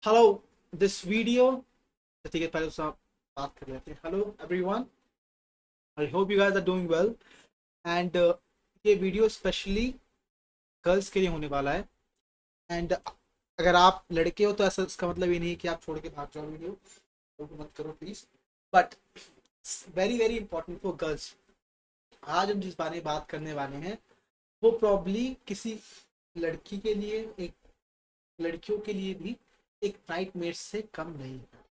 Hello this video. ठीक है, पहले उससे बात कर लेते हैं। Hello everyone, I hope you guys are doing well and ये वीडियो स्पेशली गर्ल्स के लिए होने वाला है। एंड अगर आप लड़के हो तो ऐसा इसका मतलब ये नहीं कि आप छोड़ के भाग जाओ वीडियो, तो मत करो please. But very very important for girls. आज हम जिस बारे में बात करने वाले हैं वो प्रॉब्ली किसी लड़की के लिए, एक लड़कियों के लिए भी एक नाइटमेयर से कम नहीं है।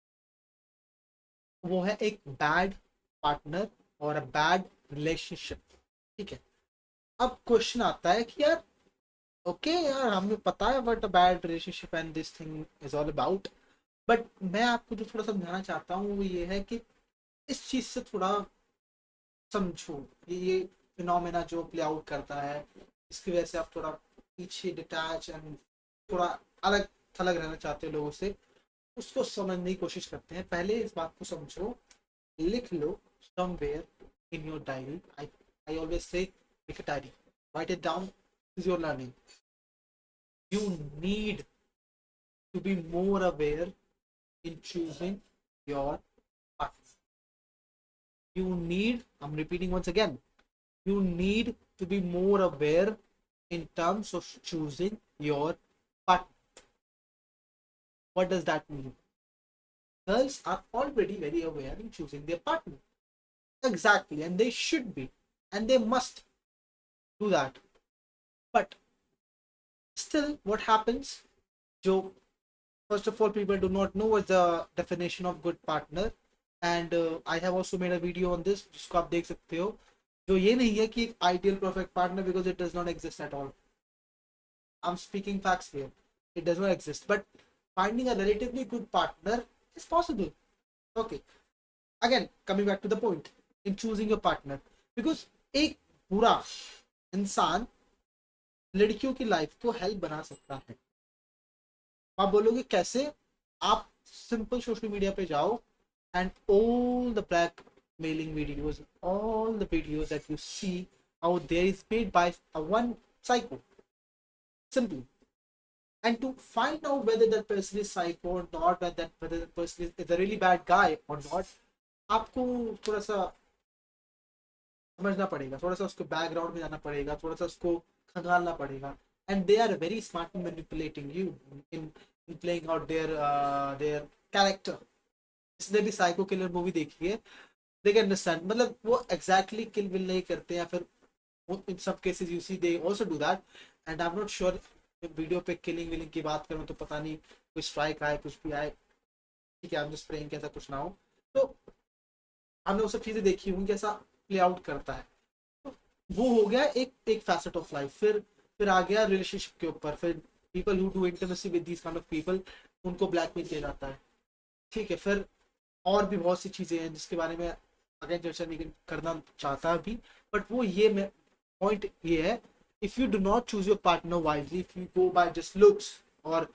वो है एक बैड पार्टनर और अ बैड रिलेशनशिप। ठीक है, अब क्वेश्चन आता है कि यार ओके यार, हमें पता है what a bad relationship and this thing is all about. But मैं आपको जो थोड़ा समझाना चाहता हूँ वो ये है कि इस चीज से थोड़ा समझो ये फिनोमेना जो प्ले आउट करता है, इसकी वजह से आप थोड़ा पीछे डिटैच एंड थोड़ा अलग थलग रहना चाहते हो लोगों से, उसको समझने की कोशिश करते हैं। पहले इस बात को समझो, लिख लो somewhere in your diary. I always say make a diary, write it down. This is your learning. You need to be more aware in choosing your partner. You need, I'm repeating once again, you need to be more aware in terms of choosing your partner. What does that mean? Girls are already very aware in choosing their partner. Exactly, and they should be, and they must do that. But still, what happens? Joe, first of all, people do not know what's the definition of good partner, and I have also made a video on this जिसको आप देख सकते हो। जो ये नहीं है कि एक ideal perfect partner, because it does not exist at all. I'm speaking facts here. It does not exist, but finding a relatively good partner is possible. Okay, again coming back to the point in choosing your partner, because एक बुरा इंसान लड़कियों की life को help बना सकता है। आप बोलोगे कैसे? आप सिंपल सोशल मीडिया पे जाओ and all the blackmailing videos, all the videos that you see out there is made by a one psycho. Simple. And to find out whether that person is psycho or not, whether that person is a really bad guy or not, आपको थोड़ा सा समझना पड़ेगा, थोड़ा सा उसके background में जाना पड़ेगा, थोड़ा सा उसको खंगालना पड़ेगा। And they are very smart in manipulating you in in playing out their character. जिसने भी साइको किलर मूवी देखी है, दे कैन अंडरस्टैंड। मतलब वो एग्जैक्टली किल विल नहीं करते, या फिर इन सब cases you see they also do that. And I am not sure, video पे किलिंग विलिंग की बात करूं तो पता नहीं कोई स्ट्राइक आए, कुछ भी आए। ठीक है, आई एम जस्ट प्रेइंग कि ऐसा कुछ ना हो। तो हमने वो सब चीजें देखी होंगी कैसा प्ले आउट करता है। तो वो हो गया एक एक फैसेट ऑफ लाइफ। फिर आ गया रिलेशनशिप के ऊपर। फिर people who do intimacy with these kind of people, उनको ब्लैकमेल किया जाता है। ठीक है, फिर और भी बहुत सी चीजें हैं जिसके बारे में अगर चर्चा नहीं करना चाहता भी। बट वो ये मैं पॉइंट ये है, if you do not choose your partner wisely, if you go by just looks और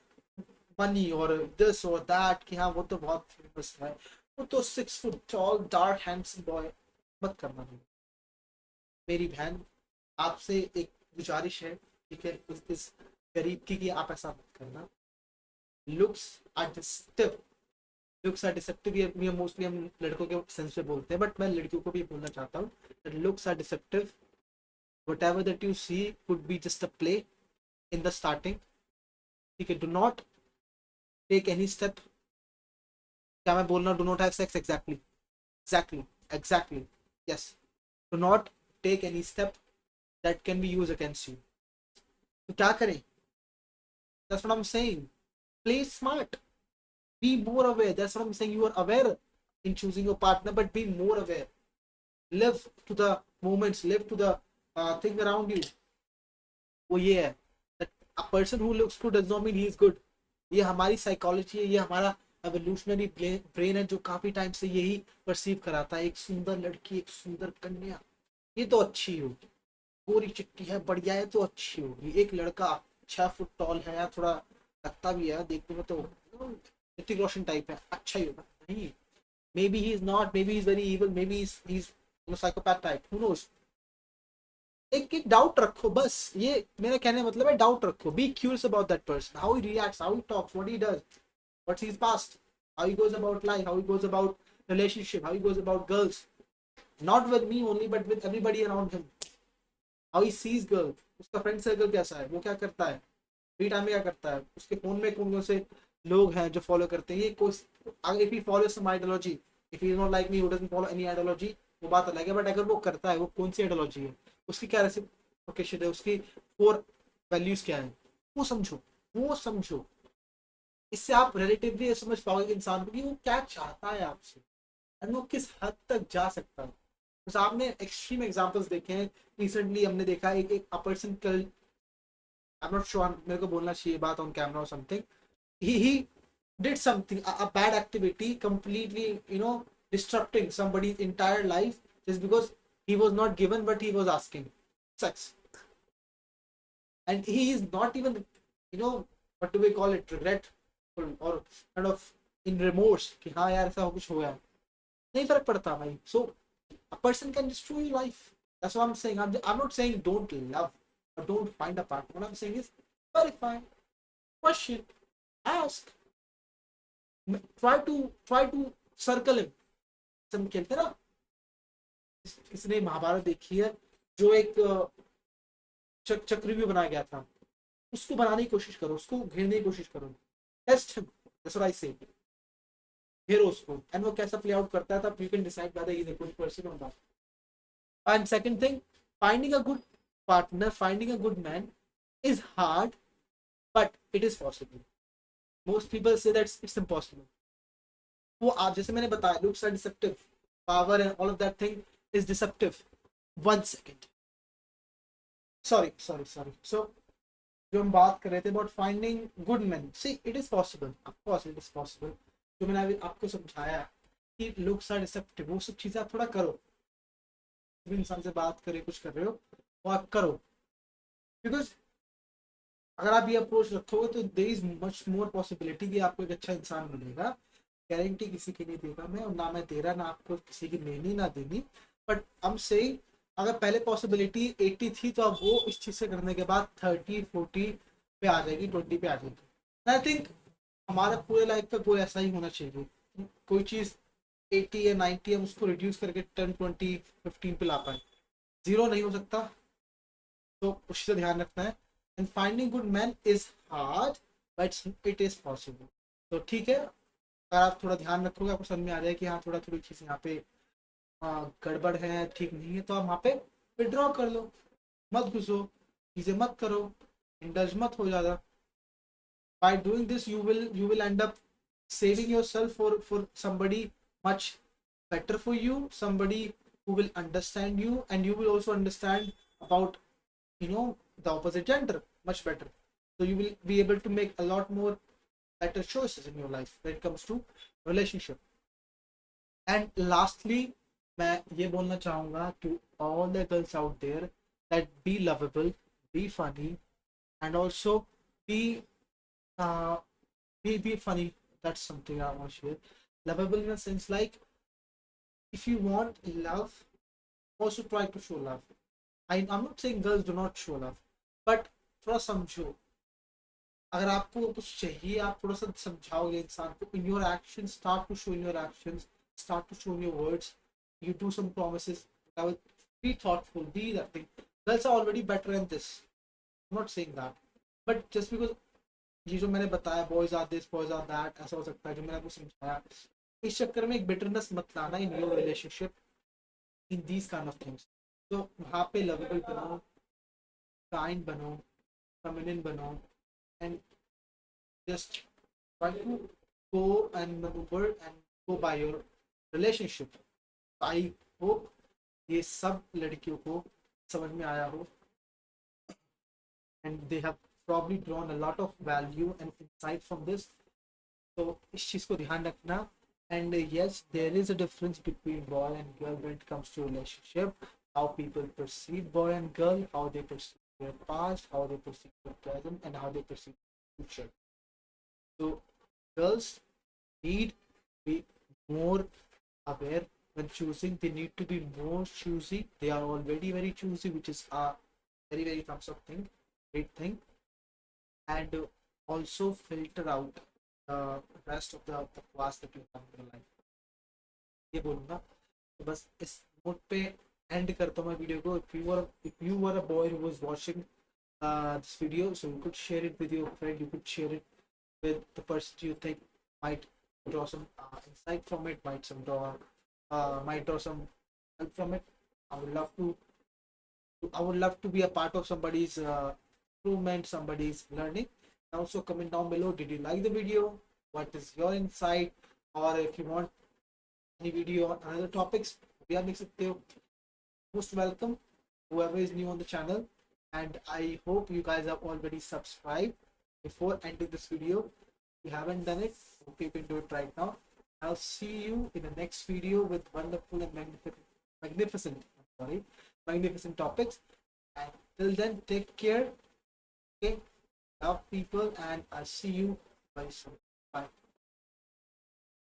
मनी और दिस और दैट कि हाँ वो तो बहुत फेमस है, वो तो 6 foot tall dark handsome boy, मत करना भाई। मेरी बहन, आपसे एक गुजारिश है, ठीक है, इस गरीब की आप ऐसा मत करना। Looks are deceptive. Looks are deceptive, ये मोस्टली हम लड़कों के सेंस पे बोलते हैं, बट मैं लड़कियों को भी बोलना चाहता हूँ। Looks are deceptive. whatever that you see could be just a play in the starting. ठीक है, do not take any step. क्या मैं बोल रहा हूँ? Do not have sex. Exactly, exactly, exactly, yes. Do not take any step that can be use against you. तो क्या करें? That's what I am saying. Play smart, be more aware. That's what I'm saying. You are aware in choosing your partner, but be more aware. Live to the moments, live to the thing around you. वो ये है that a person who looks good does not mean he is good. ये हमारी psychology है, ये हमारा evolutionary brain है जो काफी टाइम से यही परसीव कराता है। एक सुंदर लड़की, एक सुंदर कन्या, ये तो अच्छी होगी। गोरी चिट्टी है, बढ़िया है, तो अच्छी होगी। एक लड़का 6 फुट टॉल है या थोड़ा लगता भी है देखने में तो ऋतिक रोशन टाइप है, अच्छा ही होगा। नहीं, may be he is not, may be is very evil, may be he is psychopath type, who knows. एक एक डाउट रखो बस, ये मेरा कहने का मतलब है, डाउट रखो। Be curious about that person, how he reacts, how he talks, what he does. what's his past, how he goes about life, how he goes about relationship, how he goes about girls, not with me only but with everybody around him, how he sees girl, उसका friend circle कैसा है, वो क्या करता है, free time में क्या करता है, उसके फोन में कौन कौन से लोग हैं जो फॉलो करते हैं, ये कोई if he follow some ideology, if he is not like me, who doesn't follow any ideology, वो बात अलग है, बट अगर वो करता है, वो कौन सी आइडियोलॉजी है, उसकी क्या रेसिप्रोकेशन है, उसकी कोर वैल्यूज क्या है, वो समझो, वो समझो। इससे आप रिलेटिवली समझ पाओगे इंसान को कि वो क्या चाहता है आपसे, एंड वो किस हद तक जा सकता है। तो आपने एक्सट्रीम एग्जांपल्स देखे हैं, रिसेंटली हमने देखा एक अ पर्सन कल, आई एम नॉट श्योर मेरे को बोलना चाहिए बात ऑन कैमरा और something, he did something, a bad activity, completely, disrupting somebody's entire life, just because he was not given what he was asking, sex. And he is not even, what do we call it, regret or kind of in remorse कि हाँ यार ऐसा कुछ हो गया, नहीं फर्क पड़ता भाई. So a person can destroy your life. That's what I'm saying. I'm not saying don't love or don't find a partner. What I'm saying is verify, question, ask, try to circle him. हम कहते हैं ना, किसने महाभारत देखी है, जो एक चक्रव्यूह बनाया गया था, उसको बनाने की कोशिश करो, उसको घेरने की कोशिश करो, test him, that's what I say, घेरो उसको, एंड वो कैसा प्ले आउट करता है, तब you can decide whether he is a good person और not. And second thing, finding a good partner, finding a good man is hard, but it is possible. Most people say that it's impossible. वो आप जैसे मैंने बताया, looks are deceptive, power and all of that thing is deceptive. 1 second, sorry. So जो हम बात कर रहे थे about finding good men, see it is possible, of course it is possible. जो मैंने अभी आपको समझाया कि looks are deceptive, वो सब चीजें आप थोड़ा करो, इंसान से बात करे, कुछ कर रहे हो वो आप करो, बिकॉज अगर आप ये अप्रोच रखोगे तो there is much more possibility कि आपको एक अच्छा इंसान मिलेगा. गारंटी किसी की नहीं देगा मैं, और ना मैं दे रहा, ना आपको किसी की लेनी ना देनी, बट हम से अगर पहले पॉसिबिलिटी 80 थी, तो अब वो इस चीज से करने के बाद 30-40 पे आ जाएगी, 20 पे आ जाएगी. आई थिंक हमारा पूरे लाइफ का गोल ऐसा ही होना चाहिए, कोई चीज 80 या 90 हम उसको रिड्यूस करके 10-20-15 पे ला पाए, जीरो नहीं हो सकता, तो उससे ध्यान रखना है. And finding good man is hard but it is possible. तो ठीक है, अगर आप थोड़ा ध्यान रखोगे, आपको समझ में आ जाए कि हाँ थोड़ा थोड़ी चीज़ यहाँ पे गड़बड़ है, ठीक नहीं है, तो आप वहाँ पे विड्रॉ कर लो, मत घुसो, चीज़ें मत करो, इंडल्ज मत हो ज़्यादा. by doing this you will end up saving yourself for somebody much better for you, somebody who will understand you, and you will also understand about the opposite gender much better. So you will be able to make a lot more better choices in your life when it comes to relationship. And lastly, मैं ये बोलना चाहूँगा to all the girls out there that be lovable, be funny, and also be uh, be funny. That's something I want to share. Lovable in a sense, like if you want love, also try to show love. I'm not saying girls do not show love, but थोड़ा समझो, अगर आपको कुछ चाहिए, आप थोड़ा सा समझाओगे इंसान को, in your actions, start to show in your actions, start to show in your words, you do some promises, be thoughtful, be that thing. Girls are already better in this, I'm not saying that, but just because ये जो मैंने बताया boys are this boys are that, ऐसा हो सकता है, जो मैंने आपको समझाया, इस चक्कर में एक बिटरनेस मत लाना in your relationship, in these kind of things. तो वहाँ पे लवेबल बनो, काइंड बनो, फेमिनिन बनो, and just try to go and manoeuvre and go by your relationship. I hope ये सब लड़कियों को समझ में आया हो, and they have probably drawn a lot of value and insight from this. So इस चीज को ध्यान रखना. And yes, there is a difference between boy and girl when it comes to relationship, how people perceive boy and girl, how they perceive their past, how they perceive their present, and how they perceive the future. So girls need to be more aware when choosing. They need to be more choosy. They are already very choosy, which is a very thumbs up thing, great thing. And also filter out the rest of the class that you have in your life. ये बोलूँगा तो बस इस note पे and करता हूँ मैं video को. If you were a boy who was watching this video, so you could share it with your friend, you could share it with the person you think might draw some insight from it, might draw some help from it. I would love to I would love to be a part of somebody's improvement, somebody's learning. And also comment down below, did you like the video? What is your insight? Or if you want any video on other topics, we are most welcome, whoever is new on the channel. And I hope you guys have already subscribed before ending this video. If you haven't done it, hope you can do it right now. I'll see you in the next video with wonderful and magnificent topics. And till then, take care. Okay, love people, and I'll see you very soon. Bye.